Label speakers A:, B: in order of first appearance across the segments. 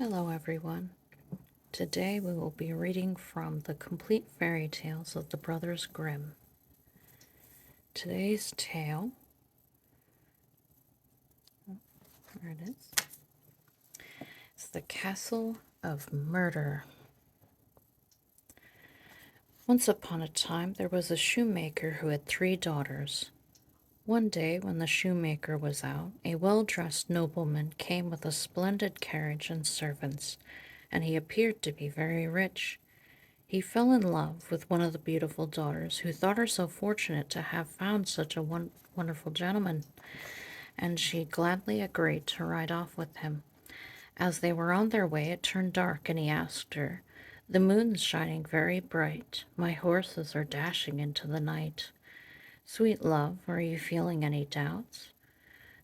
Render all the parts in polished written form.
A: Hello, everyone. Today we will be reading from the complete fairy tales of the Brothers Grimm. Today's tale, there it is The Castle of Murder. Once upon a time, there was a shoemaker who had 3 daughters. One day, when the shoemaker was out, a well-dressed nobleman came with a splendid carriage and servants, and he appeared to be very rich. He fell in love with one of the beautiful daughters, who thought her so fortunate to have found such a wonderful gentleman, and she gladly agreed to ride off with him. As they were on their way, it turned dark, and he asked her, "The moon's shining very bright. My horses are dashing into the night. Sweet love, are you feeling any doubts?"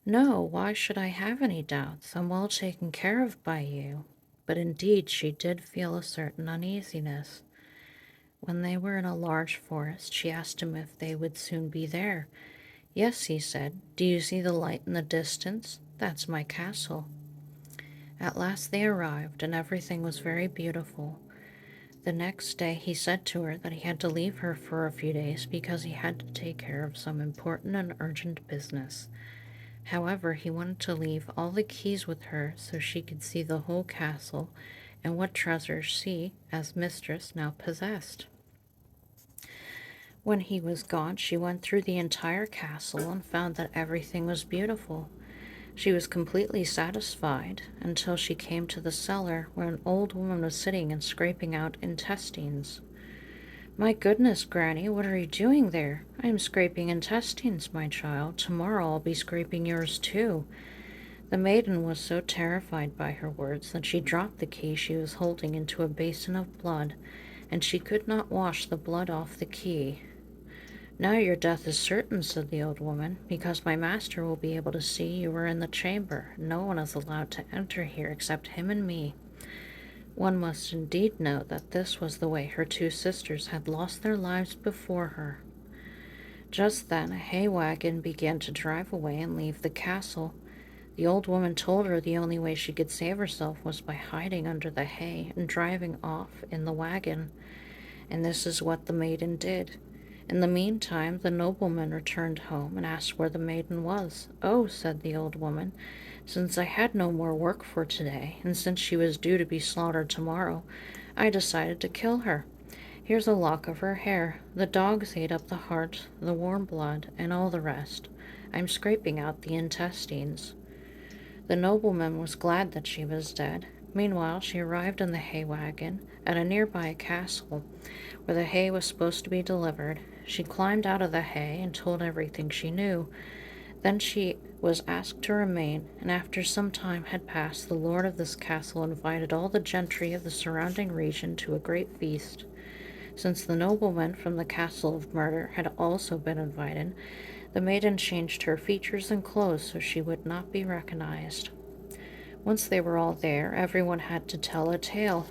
A: "No, why should I have any doubts? I'm well taken care of by you." But indeed she did feel a certain uneasiness. When they were in a large forest, she asked him if they would soon be there. "Yes," he said. "Do you see the light in the distance? That's my castle." At last they arrived, and everything was very beautiful. The next day he said to her that he had to leave her for a few days because he had to take care of some important and urgent business. However, he wanted to leave all the keys with her so she could see the whole castle and what treasures she, as mistress, now possessed. When he was gone, she went through the entire castle and found that everything was beautiful. She was completely satisfied until she came to the cellar where an old woman was sitting and scraping out intestines. "My goodness, Granny, what are you doing there?" "I am scraping intestines, my child. Tomorrow I'll be scraping yours too." The maiden was so terrified by her words that she dropped the key she was holding into a basin of blood, and she could not wash the blood off the key. "Now your death is certain," said the old woman, "because my master will be able to see you were in the chamber. No one is allowed to enter here except him and me." One must indeed know that this was the way her 2 sisters had lost their lives before her. Just then a hay wagon began to drive away and leave the castle. The old woman told her the only way she could save herself was by hiding under the hay and driving off in the wagon, and this is what the maiden did. In the meantime, the nobleman returned home and asked where the maiden was. "Oh," said the old woman, "since I had no more work for today, and since she was due to be slaughtered tomorrow, I decided to kill her. Here's a lock of her hair. The dogs ate up the heart, the warm blood, and all the rest. I'm scraping out the intestines." The nobleman was glad that she was dead. Meanwhile, she arrived in the hay wagon at a nearby castle where the hay was supposed to be delivered. She climbed out of the hay and told everything she knew. Then she was asked to remain, and after some time had passed, the lord of this castle invited all the gentry of the surrounding region to a great feast. Since the nobleman from the Castle of Murder had also been invited, the maiden changed her features and clothes so she would not be recognized. Once they were all there, everyone had to tell a tale.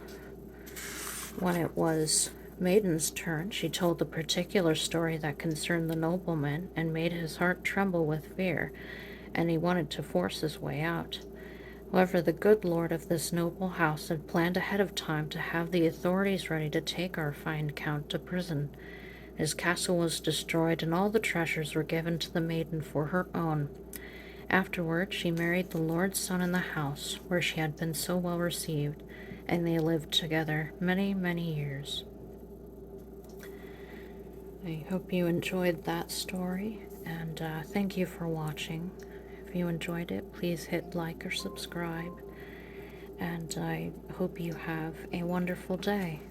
A: When it was Maiden's turn, she told the particular story that concerned the nobleman and made his heart tremble with fear, and he wanted to force his way out. However, the good lord of this noble house had planned ahead of time to have the authorities ready to take our fine count to prison. His castle was destroyed, and all the treasures were given to the maiden for her own. Afterward, she married the lord's son in the house where she had been so well received, and they lived together many, many years. I hope you enjoyed that story, and thank you for watching. If you enjoyed it, please hit like or subscribe, and I hope you have a wonderful day.